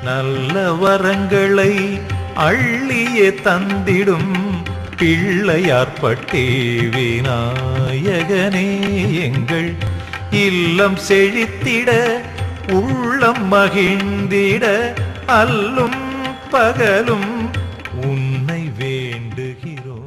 நல்ல வரங்களை அள்ளியே தந்திடும் பிள்ளையார்பட்டே விநாயகனே எங்கள் இல்லம் செழித்திட உள்ளம் மகிழ்ந்திட அல்லும் பகலும் உன்னை வேண்டுகிறோம்.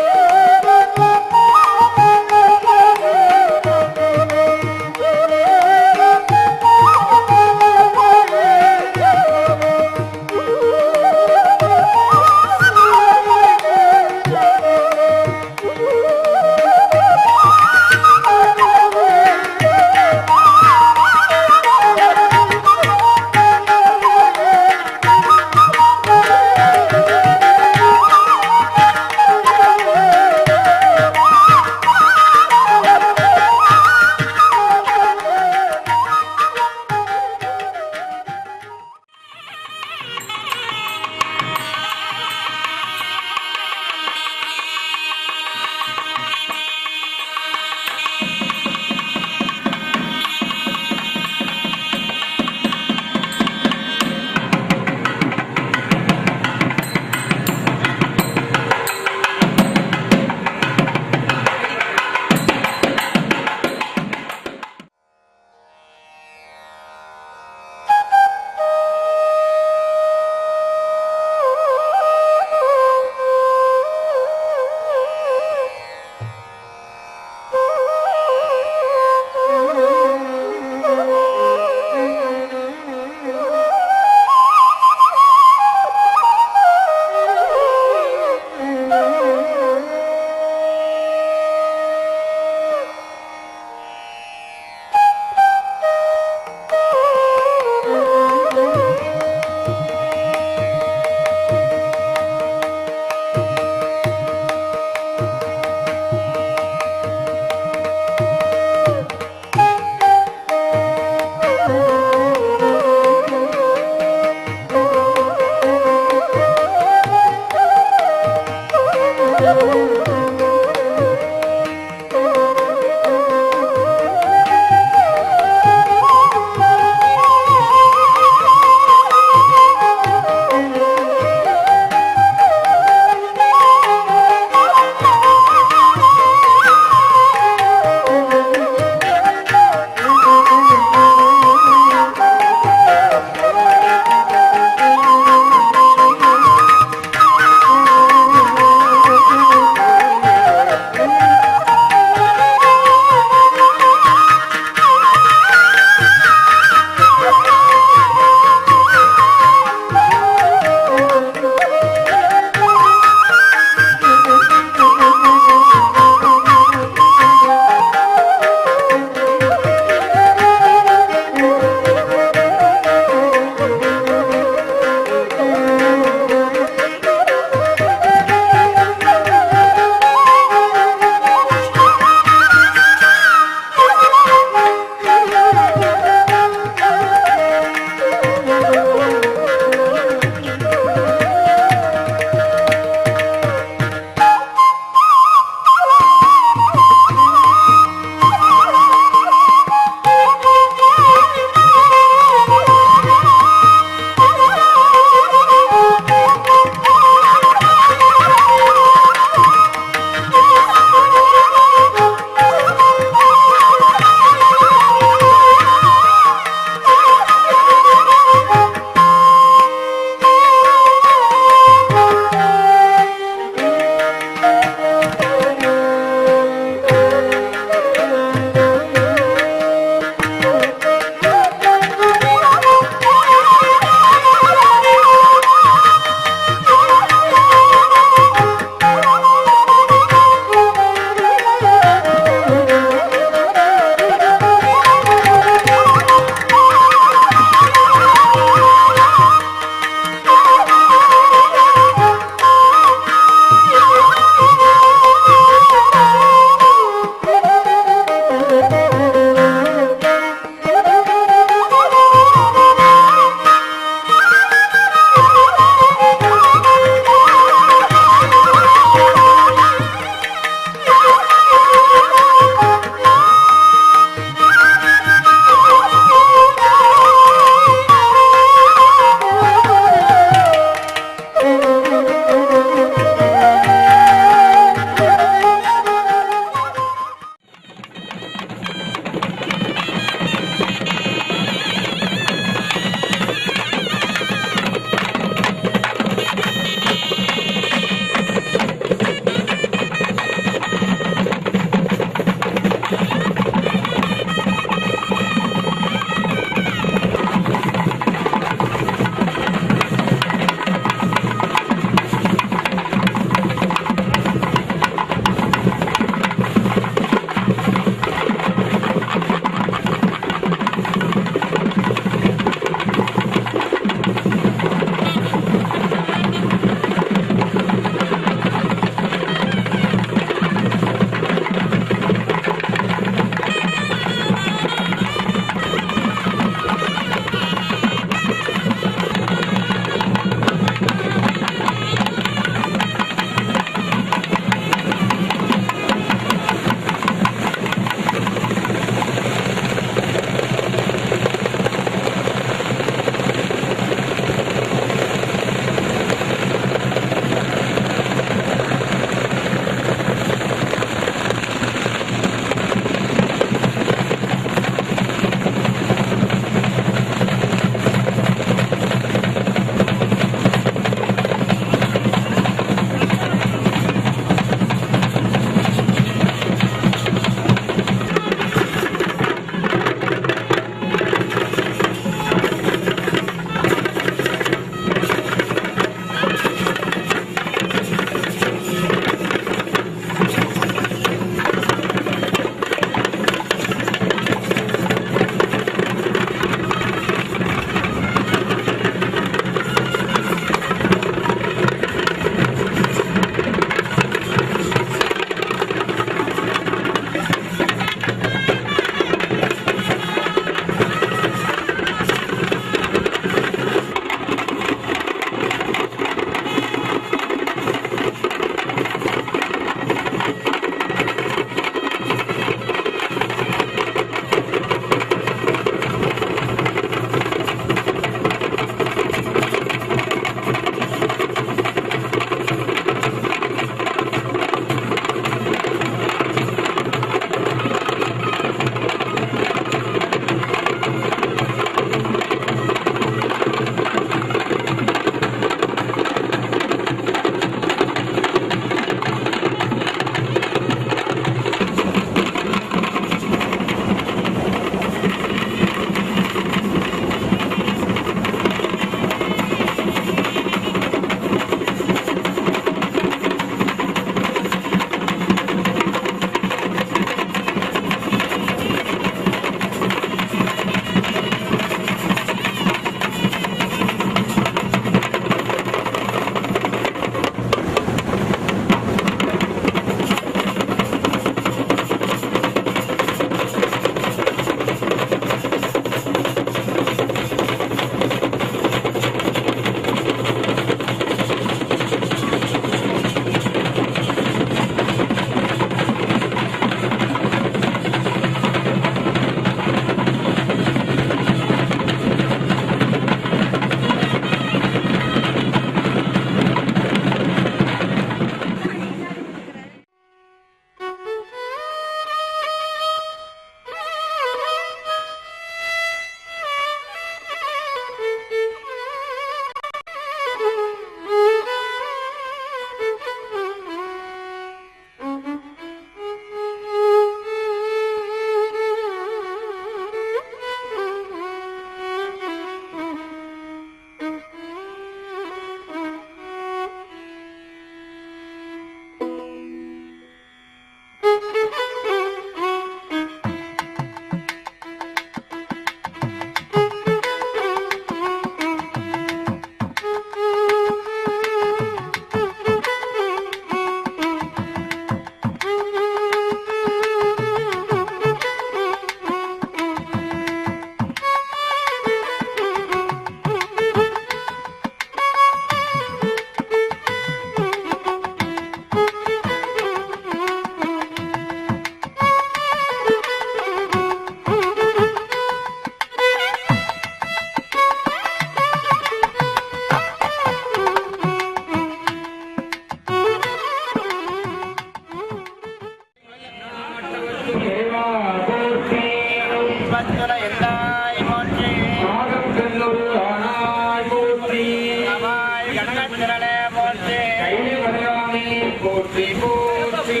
போற்றி போற்றி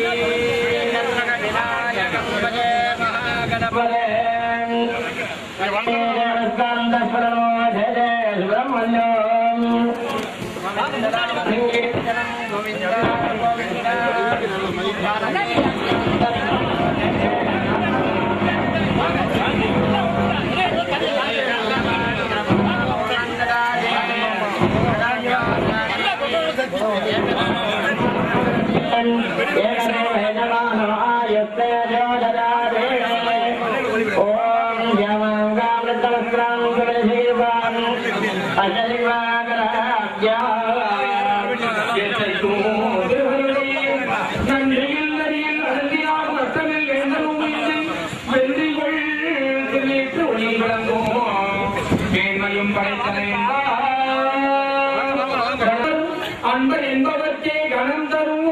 அன்பர் என்பவற்றை கணம் தரும்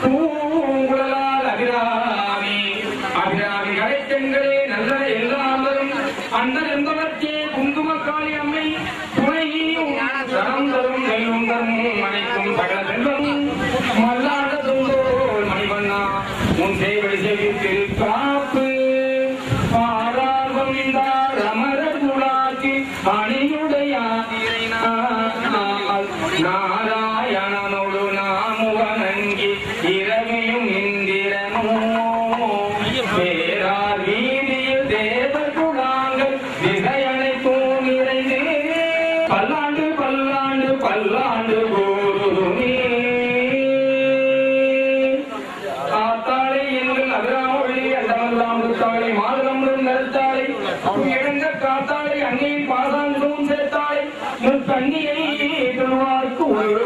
பூங்குழலால் அபிராமி அபிராமி கடைத்தெண்களே நல்ல எல்லாரும் அன்பர் என்பவற்றை குங்குமக்காளி அம்மை துணையும் கணம் தரும் நெல்லும் தரும் அனைக்கும் சகல செல்வம் மல்லாட துண்டோல் மணிவண்ணா உன் சேவை செய்து காப்பு பாரார்வம் என்றார் அமர துளாக்கி அணியுடைய நாராயணனோடு நாமுவனங்கி இரவியும் இந்திரனோ பேரார் வீதியில் தேவர் குழாங்கள் திசையனைத்தும் நிறைந்து பல்லாண்டு பல்லாண்டு பல்லாண்டு போதுமே காத்தாளை எங்கள் அபிராமொழி அண்டமெல்லாம் தாளை மாதம் நெருத்தாளை எழுந்த காத்தாளை அன்னையின் பாதாண்டும் சேர்த்தாளை முற்கண்ணியை சொல்வார்க்கு ஒரு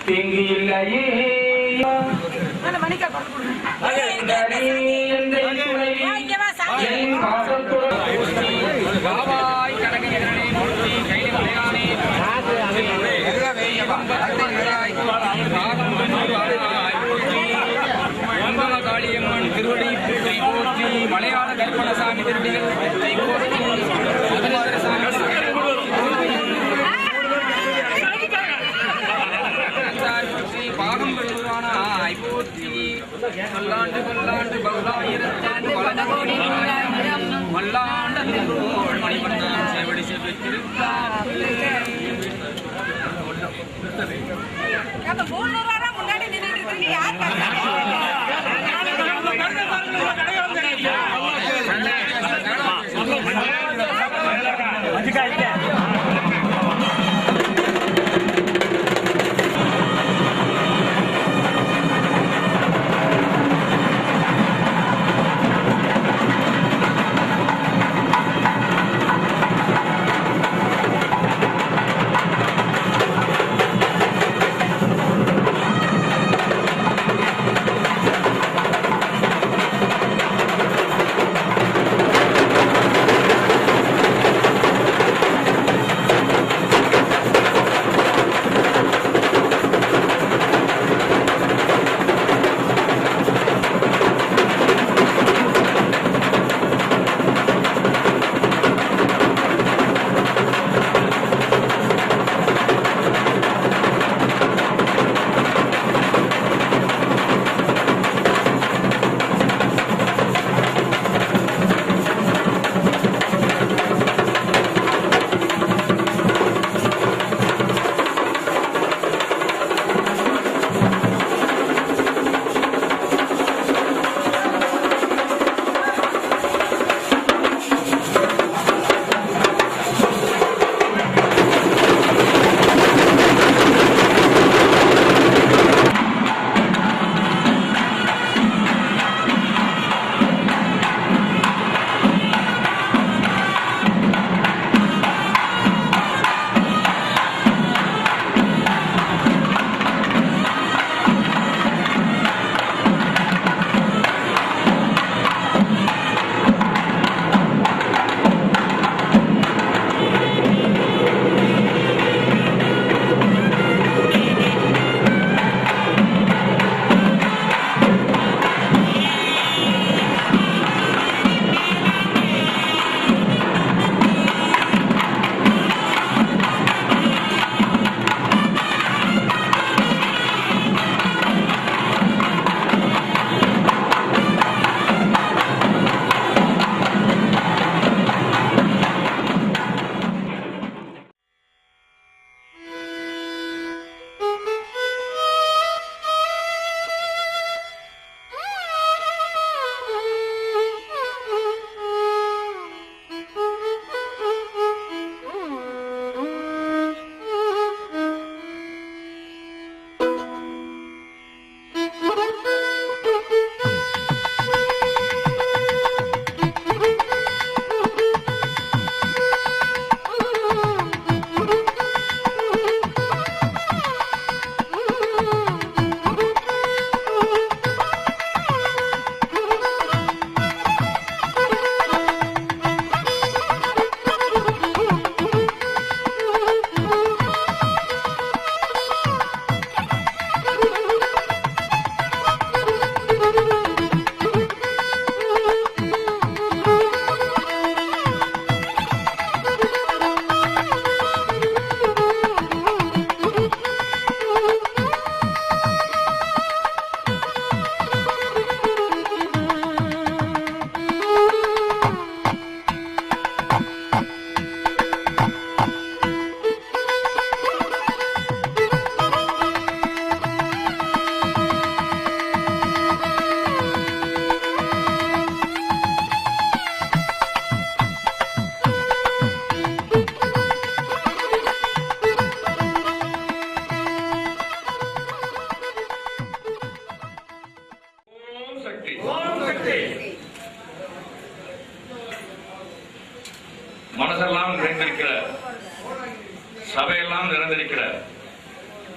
தீங்கு இல்லையே காளியம்மன் திருவடி போற்றி மலையாள கற்பனசாமி திருடிகள் பாகம் பெறுவானாய் போற்றி பல்லாண்டு பல்லாண்டு பல்லாயிரத்தாண்டு மல்லாண்டு மணிமன்னான் சேவடி முன்னாடி நின்றுட்டு யார்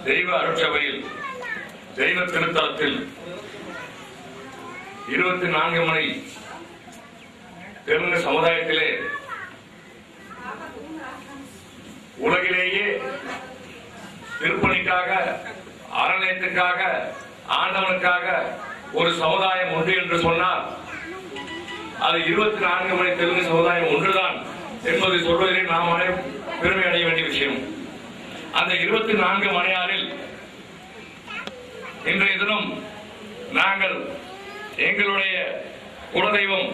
தெய்வ அருட்சபையில் தெய்வ திருத்தலத்தில் 24 மணி தெலுங்கு சமுதாயத்திலே உலகிலேயே திருப்பணிக்காக, அறநிலையத்துக்காக, ஆண்டவனுக்காக ஒரு சமுதாயம் உண்டு என்று சொன்னால் அது 24 மணி தெலுங்கு சமுதாயம் ஒன்றுதான் என்பதை சொல்வதிலே நாம் பெருமை அடைய வேண்டிய விஷயம். அந்த 24 மணியாரில் இன்றைய தினம் நாங்கள் எங்களுடைய குலதெய்வம்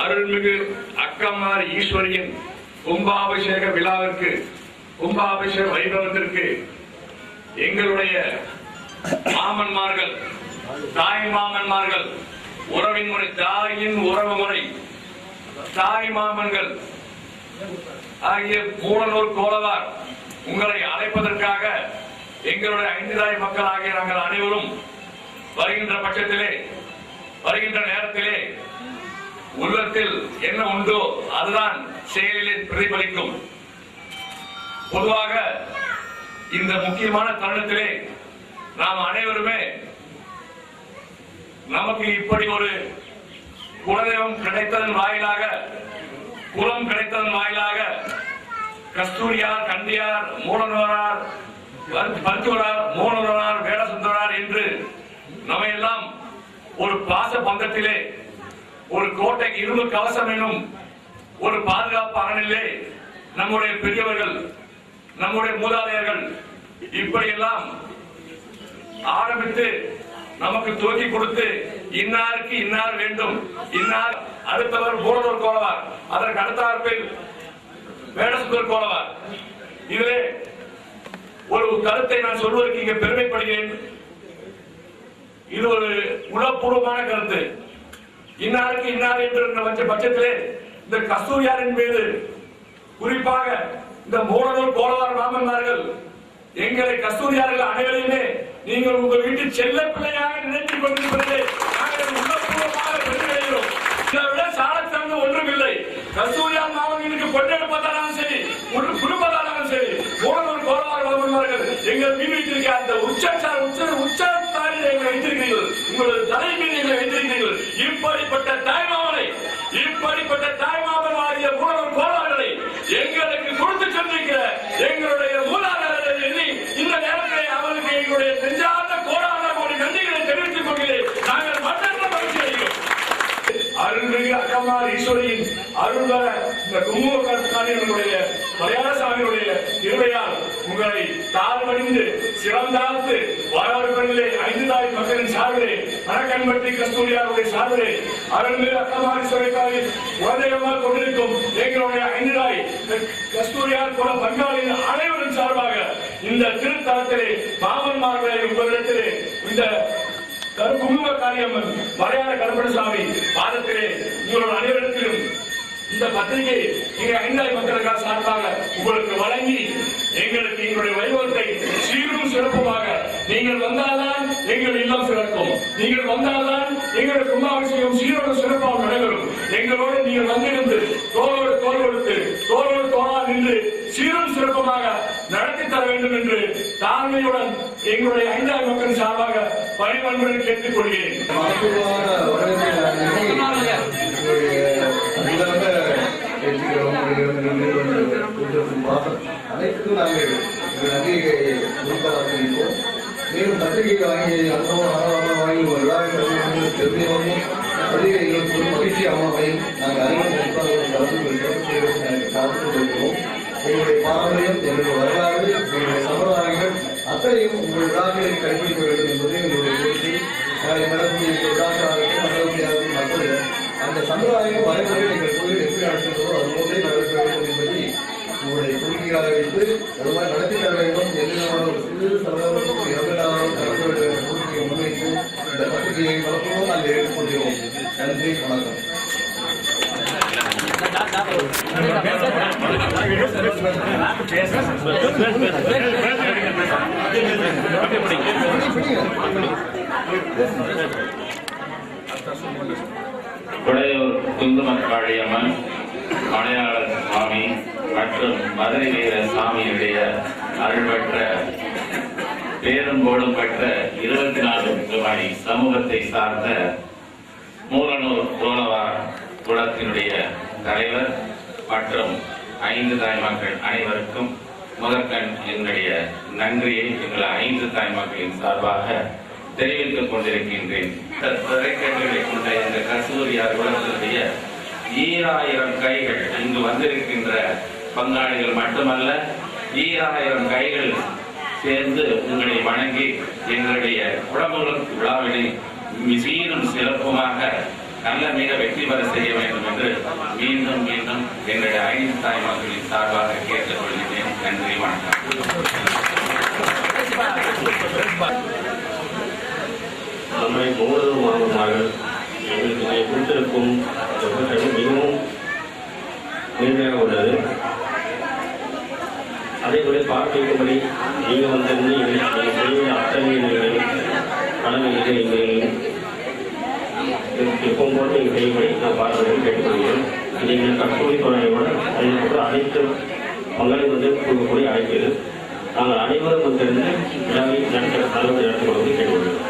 அருள்மிகு அக்கம்மார் ஈஸ்வரியின் கும்பாபிஷேக விழாவிற்கு, கும்பாபிஷேக வைபவத்திற்கு எங்களுடைய மாமன்மார்கள், தாய் மாமன்மார்கள், உறவின் முறை, தாயின் உறவு முறை, தாய் மாமன்கள் ஆகிய கூடலூர் கோலவார் உங்களை அழைப்பதற்காக எங்களுடைய 5 தாய் மக்கள் ஆகிய நாங்கள் அனைவரும் வருகின்ற பட்சத்திலே, வருகின்ற நேரத்திலே உள்ளத்தில் என்ன உண்டோ அதுதான் செயலிலே பிரதிபலிக்கும். பொதுவாக இந்த முக்கியமான தருணத்திலே நாம் அனைவருமே நமக்கு இப்படி ஒரு குலதெய்வம் கிடைத்ததன் வாயிலாக, குலம் கிடைத்ததன் வாயிலாக கஸ்தூரியார், கண்டியார், மூலனூரார், பருத்துவரார், மூலனூரார், வேடசுந்தரார் என்று நம்ம எல்லாம் ஒரு பாச பந்தத்திலே, ஒரு கோட்டைக்கு இரும்பு கவசம் எனும் ஒரு பாதுகாப்பு அரணிலே நம்முடைய பெரியவர்கள், நம்முடைய மூதாதையர்கள் இப்படியெல்லாம் ஆரம்பித்து நமக்கு துவக்கி கொடுத்து இன்னாருக்கு இன்னார் வேண்டும், இன்னார் அடுத்தவர் மூலனூர் கோலவார், அதற்கு அடுத்த பேர் வேடசுந்தர் கோலவார். இதிலே ஒரு கருத்தை நான் சொல்வதற்கு இங்கே பெருமைப்படுகிறேன். இது ஒரு உளப்பூர்வமான கருத்து. இன்னாருக்கு இன்னார் என்று பட்சத்திலே இந்த கஸ்தூரியாரின் மீது, குறிப்பாக இந்த மூலனூர் கோலவார் மாமன்மார்கள் எங்களை கஸ்தூரியார்கள் அனைவரையுமே நீங்கள் உங்கள் வீட்டில் செல்ல பிள்ளையாக நினைத்துக் கொண்டிருப்பதை நாங்கள் உளப்பூர்வமாக பெருமையடைகிறோம். இதை விட சாலச்சிறந்த ஒன்றும் இல்லை. கஸ்தூரியார் மாமன்களுக்கு கொண்டெடுப்பதாலும் சரி, குடும்பத்தாலும் சரி, மூலனூர் கோலவார் மாமன்மார்கள் எங்கள் மீது வைத்திருக்க அந்த உச்சத்தாரில் எங்களை வைத்திருக்கிறீர்கள், உங்களது தலை மீது எங்களை வைத்திருக்கிறீர்கள். இப்படிப்பட்ட தாய்மாமனை, இப்படிப்பட்ட தாய்மாமன் ஆகிய மூலனூர் கோலவார்களை எங்களுக்கு கொடுத்து சென்றிருக்கிற எங்களுடைய மூலாதாரத்தை எண்ணி இந்த நேரத்தில் அவருக்கு எங்களுடைய நெஞ்சார்ந்த கோடான கோடி நன்றிகளை தெரிவித்துக் கொள்கிறேன். நாங்கள் மற்றற்ற மகிழ்ச்சி அடைகிறோம். அருள்மிகு அக்கம்மார் ஈஸ்வரியின் அருள் வர இந்த கும்பகோணத்தினுடைய மலையாள சாமியுடைய இருவையால் உங்களை தாழ்வணிந்து சிறந்தாழ்த்து வரவேற்பதிலே 5 தாய் மக்களின் சார்பிலே, மணக்கன்பட்டி கஸ்தூரியாருடைய சார்பிலே, அருள்மிகு அக்கம்மார் ஈஸ்வரிக்காக குலதெய்வமாக கொண்டிருக்கும் எங்களுடைய 5 தாய் கஸ்தூரியார் குல பங்காளியின் அனைவரின் சார்பாக இந்த திருத்தலத்திலே மாமன்மார்களை உங்களிடத்திலே இந்த குங்கும காரியம்மன் மலையாள கருப்பணசாமி பாதத்திலே உங்களோட அனைவருக்கும் இந்த பத்திரிகை இங்கே 5 தாய் மக்களுக்காக சார்பாக உங்களுக்கு வழங்கி எங்களுக்கு எங்களுடைய வைபவத்தை சீரும் சிறப்புமாக, நீங்கள் வந்தால்தான் எங்கள் இல்லம் சிறக்கும், நீங்கள் வந்தால்தான் எங்களுடைய கும்பாபிஷேகம் சீரோடு சிறப்பாக நடைபெறும். எங்களோடு நீங்கள் வந்திருந்து தோளோடு தோல் கொடுத்து, தோளோடு தோளா நின்று சீரும் சிறப்புமாக நடத்தி தர வேண்டும் என்று தாழ்மையுடன் எங்களுடைய 5 தாய் மக்கள் சார்பாக பணிவன்புடன் கேட்டுக் கொள்கிறேன். அனைத்துக்கும் நாங்கள் நன்றியை கொடுப்போம். மேலும் பத்திரிகை வாங்கி வாங்கி பெருமையாகவும் பத்திரிகைகளுக்கு ஒரு மகிழ்ச்சியாகவும் நாங்கள் அனைவரும் கலந்து கொள்கிறோம். எங்களுடைய பாரம்பரியம், எங்களுடைய வரலாறு, எங்களுடைய சமுதாயங்கள் அத்தனையும் உங்கள் விழாக்களை கடைபிடிக்க வேண்டும் என்பது எங்களுடைய கோரிக்கை. நாளை நடக்கூடிய விழாக்களாகவும் நடவடிக்கையாகவும் மக்கள் அந்த சமுதாயம் வரைமுறையில் எங்கள் கோயில் எப்படி நடத்துகிறதோ அது போன்றே நடத்த வேண்டும் என்பதை உங்களுடைய கோரிக்கையாக வைத்து அதுமாதிரி நடத்தி தர வேண்டும். எந்த ஒரு சிறு சமுதாயத்துக்கும் எவ்வளவு நடத்த வேண்டும் என்ற கோரிக்கையை முன்வைத்து இந்த பத்திரிகையை வளர்க்கவும் நாங்கள் ஏற்றுக்கொள்கிறோம். நன்றி, வணக்கம். குடையூர் குந்துமக்காளியம்மன், மலையாள சாமி மற்றும் மதுரை வீர சாமியுடைய அருள் பெற்ற பெருங்கோடும் பெற்ற 24 ரூபாய் சமூகத்தை சார்ந்த மூலனூர் கோலவார் குளத்தினுடைய தலைவர் மற்றும் 5 தாய்மார்கள் அனைவருக்கும் முதற்கண் என்னுடைய நன்றியை எங்கள் 5 தாய்மார்களின் சார்பாக தெரிவித்துக் கொண்டிருக்கின்றேன். கொண்ட இந்த கஸ்தூரியார் குளத்தினுடைய 2000 கைகள் இங்கு வந்திருக்கின்ற பங்காளிகள் மட்டுமல்ல, 2000 கைகள் சேர்ந்து உங்களை வணங்கி எங்களுடைய குளமுழுக்கு விழாவினை சீரும் சிறப்புமாக நல்ல மிக வெற்றி பெற செய்ய வேண்டும் என்று மீண்டும் மீண்டும் எங்களுடைய 5 தாய்மார்களின் சார்பாக கேட்டுக் கொள்கிறேன். நன்றி, வணக்கம். நம்மை மூலதூர் மாணவர்கள் எங்களுக்கு கொடுத்திருக்கும் மிகவும் நேர்மையாக உள்ளது. அதேபோல பார்க்கும்படி நீங்கள் வந்திருந்து நீங்கள் செய்ய அத்தனை கடமைகளை நீங்கள் எப்பவும் போட்டு நீங்கள் செய்யும்படி நான் பார்க்க கேட்டுக்கொள்கிறேன். நீங்கள் கஸ்தூரி துறையோடு அதுக்கப்புறம் அனைத்து பங்களிப்பு வந்து கொடுக்கக்கூடிய அழைக்கிறது. நாங்கள் அனைவரும் வந்திருந்து விழாவை நடத்த நல்லபடி நடத்தி கொள்வது கேட்டுக்கொள்கிறோம்.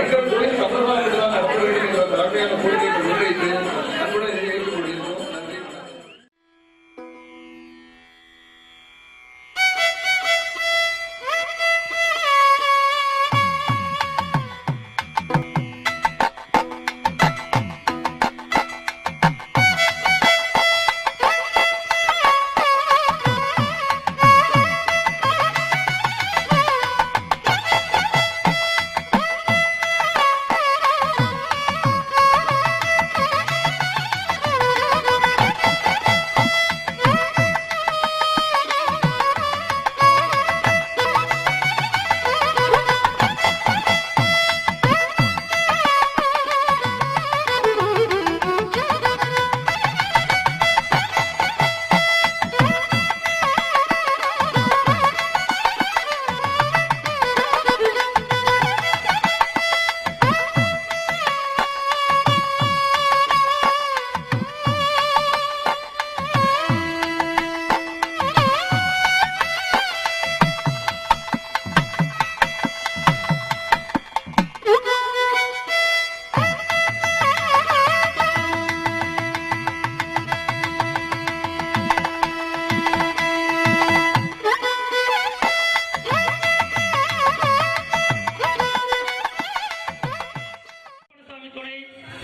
எங்கள் தொழில் தமிழ்நாடு நடத்த வேண்டிய தலைமையான கோரிக்கையை முன்வைத்து அன்புடன் ஏற்றுக்கொண்டிருக்கிறோம். நன்றி.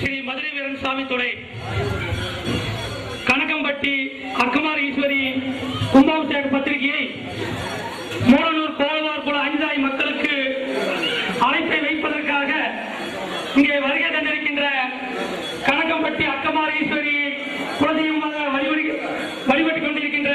ஸ்ரீ மதுரை வீரன் சாமி துறை, கனகம்பட்டி அக்கமார் ஈஸ்வரி கும்பாபிஷேக பத்திரிகையை மூலனூர் கோலவார் குல 5 தாய் மக்களுக்கு அழைப்பை வைப்பதற்காக இங்கே வருகை தந்திருக்கின்ற கனகம்பட்டி அக்கமார் ஈஸ்வரி குலதெய்வமாக வழிபட்டுக் கொண்டிருக்கின்ற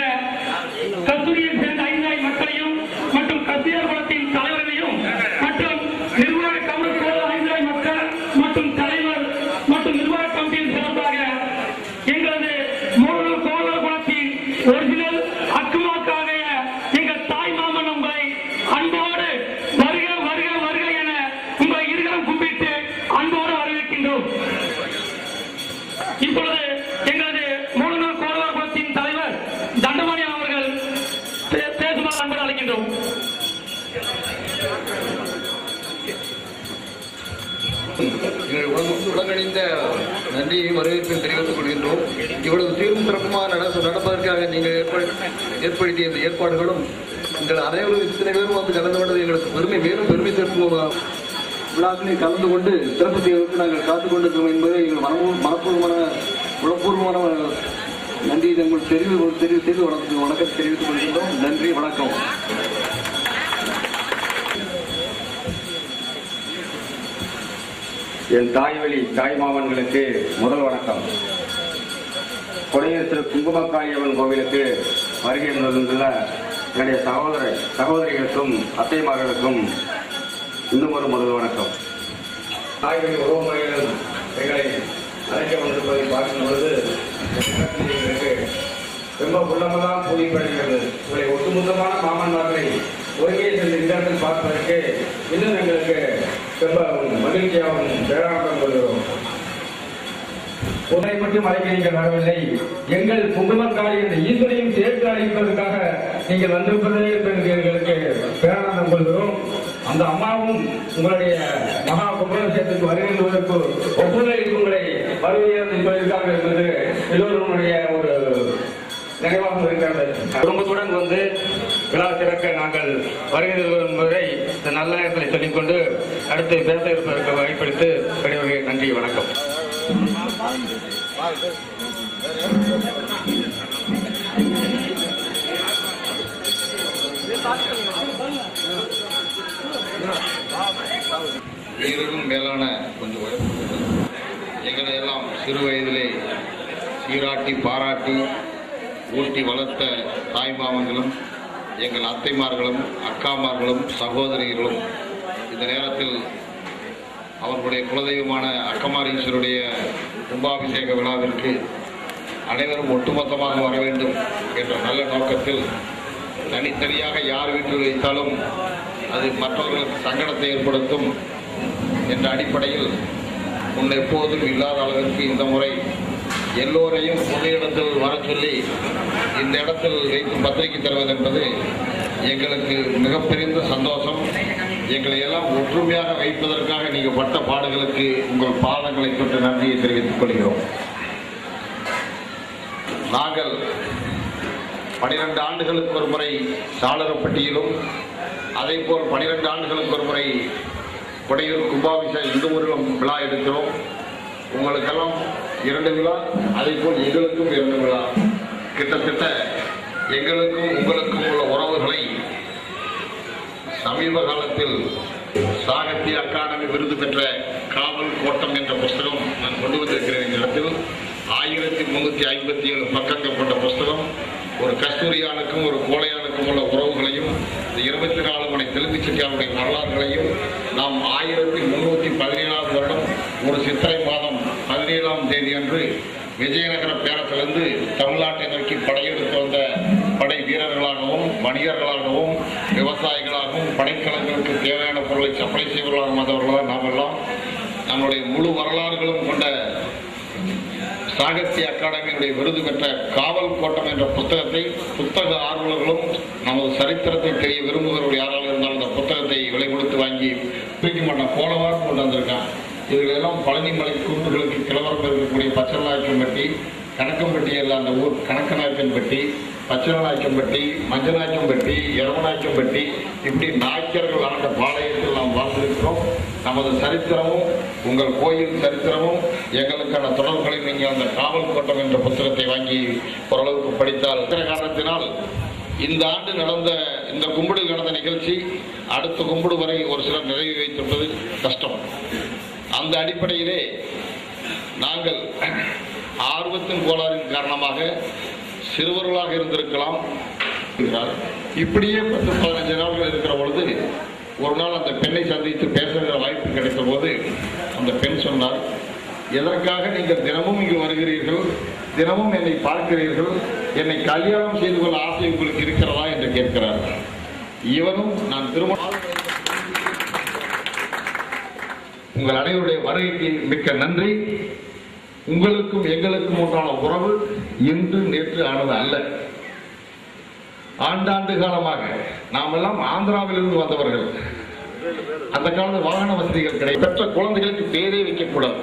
கஸ்தூரியை சேர்ந்த 5 தாய் மக்களையும் மற்றும் கஸ்தூரியர் குலத்தின் தலைவர்களையும் மற்றும் நிர்வாக கமிட்டி 5 தாய் மக்கள் மற்றும் தலைவர் மற்றும் நிர்வாக கமிட்டியின் சார்பாக எங்களது மூலனூர் கோலவார் குலத்தின் ஒரிஜினல் அக்குமாக்காக எங்கள் தாய் மாமன் உங்களை அன்போடு வருக வருக வருக என உங்களை இருகரம் கும்பிட்டு அன்போடு வரவேற்கின்றோம். இப்பொழுது எங்களது மூலனூர் கோலவார் குலத்தின் தலைவர் தண்டமணி அவர்கள் பேசுமாறு அன்போடு அழைக்கின்றோம். உடனடிந்த நன்றியையும் வரவேற்பையும் தெரிவித்துக் கொள்கின்றோம். இவ்வளவு சீரும் சிறப்புமாக நடப்பதற்காக நீங்கள் ஏற்படுத்திய இந்த ஏற்பாடுகளும் எங்கள் அனைவரும் இத்தனை பேரும் வந்து கலந்து கொண்டது எங்களுக்கு பெருமை, மேலும் பெருமை சேர்க்கும் விழாக்களில் கலந்து கொண்டு சிறப்பு செய்வதற்கு நாங்கள் காத்துக் கொண்டிருக்கிறோம் என்பதை எங்கள் மனப்பூர்வமான உளப்பூர்வமான நன்றியை உங்களுக்கு தெரிவு செய்து வணக்கத்தை தெரிவித்துக் கொள்கின்றோம். நன்றி, வணக்கம். என் தாய்வழி தாய் மாமன்களுக்கு முதல் வணக்கம். கொடையூர் திரு குங்குமக்காளியம்மன் கோவிலுக்கு வருகை தந்துள்ள என்னுடைய சகோதரிகளுக்கும் அத்தைமார்களுக்கும் இன்னும் ஒரு முதல் வணக்கம். தாய்வழி உறவு முறைகள் பொழுது எங்களுக்கு ரொம்ப உள்ளமெல்லாம் பூரிப்படைகிறது. உங்களை ஒட்டுமொத்தமான மாமன்மார்களை ஒருங்கே சென்று இந்த இடத்தில் பார்ப்பதற்கு இன்னும் எங்களுக்கு ரொம்ப மகிழ்ச்சியாகவும் பேரானந்தம் கொள்கிறோம். உன்னை மட்டும் அழைக்க நீங்கள் வரவில்லை, எங்கள் குங்குமக்காரி என்ற ஈஸ்வரையும் சேர்த்து அழைப்பதற்காக நீங்கள் வந்திருப்பதே எங்களுக்கு பேரானந்தம் கொள்கிறோம். அந்த அம்மாவும் உங்களுடைய மகா கும்பாபிஷேகத்துக்கு வருகின்றதற்கு ஒப்புதலுக்கு உங்களை வருகிறது என்பதற்காக இருந்தது எல்லோருடைய ஒரு நினைவாக இருக்கிறது. குடும்பத்துடன் வந்து விழா சிறக்க நாங்கள் வருகிறோம் என்பதை இந்த நல்ல நேரத்தில் சொல்லிக்கொண்டு அடுத்து பேச இருப்பதற்கு வாய்ப்பளித்து பெரியவர்களே நன்றி, வணக்கம். உயிரிலும் மேலான கொஞ்சம் எங்களை எல்லாம் சிறு வயதிலே சீராட்டி பாராட்டி ஊட்டி வளர்த்த தாய்மாமன்களும் எங்கள் அத்தைமார்களும் அக்காமார்களும் சகோதரிகளும் இந்த நேரத்தில் அவர்களுடைய குலதெய்வமான அக்கமாரீஸ்வருடைய கும்பாபிஷேக விழாவிற்கு அனைவரும் ஒட்டுமொத்தமாக வர வேண்டும் என்ற நல்ல நோக்கத்தில் தனித்தனியாக யார் வீட்டில் வைத்தாலும் அது மற்றவர்களுக்கு சங்கடத்தை ஏற்படுத்தும் என்ற அடிப்படையில் முன் எப்போதும் இல்லாத அளவிற்கு இந்த முறை எல்லோரையும் பொது இடத்தில் வர சொல்லி இந்த இடத்தில் வைத்து பத்திரிகை தருவது என்பது எங்களுக்கு மிகப்பெரிய சந்தோஷம். எங்களை எல்லாம் ஒற்றுமையாக வைப்பதற்காக நீங்கள் பட்ட பாடுகளுக்கு உங்கள் பாதங்களை தொட்டு நன்றியை தெரிவித்துக் கொள்கிறோம். நாங்கள் 12 ஆண்டுகளுக்கு ஒரு முறை சாளரப்பட்டியிலும் அதே போல் 12 ஆண்டுகளுக்கு ஒரு முறை கொடையூர் கும்பாபிஷேகம் இந்த ஊரிலும் விழா எடுக்கிறோம். உங்களுக்கெல்லாம் 2 விழா, அதே போல் எங்களுக்கும் 2 விழா. கிட்டத்தட்ட எங்களுக்கும் உங்களுக்கும் உள்ள உறவுகளை சமீப காலத்தில் சாகித்ய அகாடமி விருது பெற்ற காவல் கோட்டம் என்ற புஸ்தகம் நான் கொண்டு வந்திருக்கிறேன். இந்த இடத்தில் 1357 பக்கங்கள் கொண்ட புஸ்தகம் ஒரு கஸ்தூரியானுக்கும் ஒரு கோலையானுக்கும் உள்ள உறவுகளையும் 24 மணி தெலுங்குச்சிக்காவுடைய வரலாறுகளையும் நாம் 1317 வருடம் ஒரு சித்திரை மாதம் 17ஆம் தேதி அன்று விஜயநகர பேரத்திலிருந்து தமிழ்நாட்டை நோக்கி படையெடுத்து வந்த படை வீரர்களாகவும் வணிகர்களாகவும் விவசாயிகளாகவும் படைக்கலங்களுக்கு தேவையான பொருளை சப்ளை செய்வர்களாகவும் வந்தவர்களாக நாம் எல்லாம் நம்முடைய முழு வரலாறுகளும் கொண்ட சாகித்ய அகாடமியுடைய விருது பெற்ற காவல் கோட்டம் என்ற புத்தகத்தை புத்தக ஆர்வலர்களும் நமது சரித்திரத்தை தெரிய விரும்புகிறவர்கள் யாராலும் இருந்தாலும் அந்த புத்தகத்தை விலை கொடுத்து வாங்கி தூக்கி மாட்டோம் போலவாறு கொண்டு வந்திருக்கான். இதுகளெல்லாம் பழனிமலை குன்றுகளுக்கு கிளவரம் இருக்கக்கூடிய பச்சநாயக்கம்பட்டி, கணக்கம்பட்டி எல்லாம் அந்த ஊர் கணக்கநாயக்கம்பட்டி, பச்சநாயக்கம்பட்டி, மஞ்சநாயக்கம்பட்டி, எரவநாயக்கம்பட்டி இப்படி நாய்க்கர்கள் ஆண்ட பாளையத்தில் நாம் வாழ்ந்திருக்கிறோம். நமது சரித்திரமும் உங்கள் கோயில் சரித்திரமும் எங்களுக்கான தொடர்புகளை நீங்கள் அந்த காவல் கோட்டம் என்ற புத்தகத்தை வாங்கி ஓரளவுக்கு படித்தால் காரணத்தினால் இந்த ஆண்டு நடந்த இந்த கும்பிடில் நடந்த நிகழ்ச்சி அடுத்த கும்பிடு வரை ஒரு சிலர் நிறைவு வைத்திருப்பது கஷ்டம். அந்த அடிப்படையிலே நாங்கள் ஆர்வத்தின் கோளாறின் காரணமாக சிறுவர்களாக இருந்திருக்கலாம். இப்படியே 10-15 நாட்கள் இருக்கிற பொழுது ஒரு நாள் அந்த பெண்ணை சந்தித்து பேசுகிற வாய்ப்பு கிடைத்த போது அந்த பெண் சொன்னார், எதற்காக நீங்கள் தினமும் இங்கு வருகிறீர்கள், தினமும் என்னை பார்க்கிறீர்கள், என்னை கல்யாணம் செய்து கொள்ள ஆசை உங்களுக்கு இருக்கிறதா என்று கேட்கிறார். இவனும் நான் திருமணம் உங்கள் அனைவருடைய வருகைக்கு மிக்க நன்றி. உங்களுக்கும் எங்களுக்கும் உண்டான உறவு இன்று நேற்று ஆனது அல்ல. ஆண்டாண்டு காலமாக நாம் எல்லாம் ஆந்திராவிலிருந்து வந்தவர்கள். அந்த காலத்தில் வாகன வசதிகள் கிடையாது. பெற்ற குழந்தைகளுக்கு பேரே வைக்கக்கூடாது.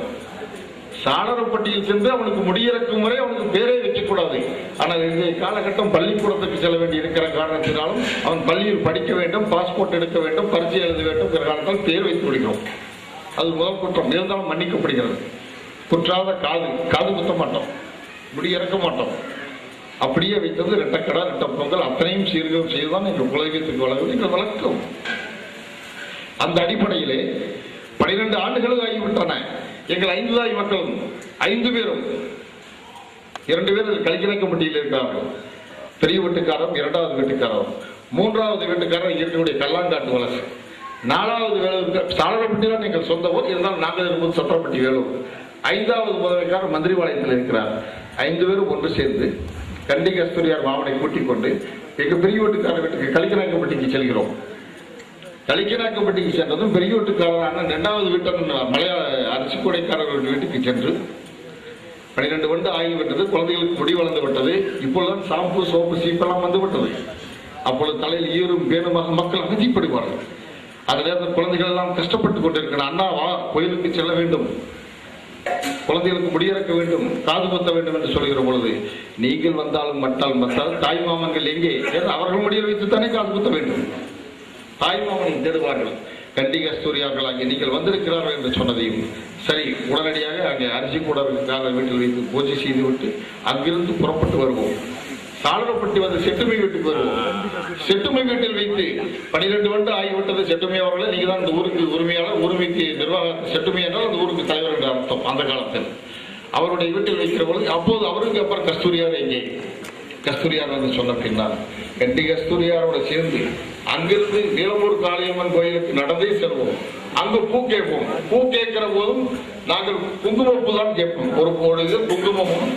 சாளரப்பட்டியில் சென்று அவனுக்கு முடியிறக்கும் வரை அவனுக்கு பேரே வைக்கக்கூடாது. ஆனால் இன்றைய காலகட்டம் பள்ளிக்கூடத்துக்கு செல்ல வேண்டி இருக்கிற காரணத்தினாலும் அவன் பள்ளியில் படிக்க வேண்டும், பாஸ்போர்ட் எடுக்க வேண்டும், பரீட்சை எழுத வேண்டும் என்ற காரணத்தால் பேர் வைத்து விடுகிறோம். அது முதல் குற்றம். இருந்தாலும் மன்னிக்கப்படுகிறது. குற்றாத காது குத்த மாட்டோம், முடி இறக்க மாட்டோம். அப்படியே வைத்தது ரெட்டக்கடா ரெட்ட பொங்கல் அத்தனையும் சீர்கம் செய்துதான் எங்கள் குலதெய்வத்துக்கு வளர்வது எங்கள் வழக்கம். அந்த அடிப்படையிலே 12 ஆண்டுகள் ஆகிவிட்டன. எங்கள் 5 தாய் மக்களும் 5 பேரும் 2 பேர் கலிக்கிழக்கம்பட்டியில் இருக்கிறார்கள். பெரிய வீட்டுக்காரரும் 2வது வீட்டுக்காரரும் 3வது வீட்டுக்காரர் இருக்கக்கூடிய கல்லாங்காட்டு வளர்ச்சி 4வது வேலூர் சாளரப்பட்டி தான் எங்கள் சொந்த ஊர். இருந்தாலும் நாங்கள் இருக்கும்போது சத்திரப்பட்டி வேலூர் 5வது முதல்வருக்காரர் மந்திரிவாளையத்தில் இருக்கிறார். 5 பேரும் ஒன்று சேர்ந்து கண்டி கஸ்தூரியார் மாமனை கூட்டிக் கொண்டு எங்க பெரிய வீட்டுக்காரர் வீட்டுக்கு கலிக்கநாயக்கப்பட்டிக்கு செல்கிறோம். கலிக்கநாயக்கப்பட்டிக்கு சென்றதும் பெரிய வீட்டுக்காரரான 2வது வீட்டர் மலையாள அரிசி கூடைக்காரர்கள் வீட்டுக்கு சென்று 12 வருடம் ஆகிவிட்டது. குழந்தைகளுக்கு முடி வளர்ந்து விட்டது. இப்பொழுதுதான் ஷாம்பு சோப்பு சீப்பெல்லாம் வந்து விட்டது. அப்பொழுது தலையில் ஈரும் பேணுமாக மக்கள் அவதிப்படுவார்கள். அந்த நேரத்தில் குழந்தைகள் எல்லாம் கஷ்டப்பட்டுக் கொண்டிருக்கிறார். அண்ணா வா, கோயிலுக்கு செல்ல வேண்டும், குழந்தைகளுக்கு முடியிறக்க வேண்டும், காது குத்த வேண்டும் என்று சொல்கிற பொழுது, நீங்கள் வந்தாலும் மட்டால் தாய் மாமன்கள் எங்கே? அவர்கள் முடிய வைத்துத்தானே காது குத்த வேண்டும். தாய் மாமனை தேடுவார்கள். கண்டி கஸ்தூரியார்கள் அங்கே நீங்கள் வந்திருக்கிறார்கள் என்று சொன்னதையும் சரி, உடனடியாக அங்கே அரிசி கூடர்களுக்காக வீட்டில் வைத்து பூஜை செய்து விட்டு அங்கிருந்து புறப்பட்டு வருவோம். சாளரப்பட்டி வந்து செட்டுமை வீட்டுக்கு வருவோம். செட்டுமை வீட்டில் வைத்து 12 வருடம் ஆகிவிட்டது. செட்டுமை அவர்களை நீங்க தான் இந்த ஊருக்கு உரிமையாளர், உரிமைக்கு நிர்வாக, செட்டுமை என்றால் அந்த ஊருக்கு தலைவர் என்ற அர்த்தம். அந்த காலத்தில் அவருடைய வீட்டில் வைக்கிற பொழுது அப்போது அவருக்கு அப்புறம் கஸ்தூரியார் எங்கே? கஸ்தூரியார் என்று சொன்ன பின்னால் கண்டி கஸ்தூரியாரோட சேர்ந்து அங்கிருந்து நீலம்பூர் காளியம்மன் கோயிலுக்கு நடந்தே செல்வோம். அங்கு பூ கேட்போம். பூ கேட்கிற போதும் நாங்கள் குங்குமப்பூ தான் கேட்போம். ஒரு இதழ் குங்குமமும்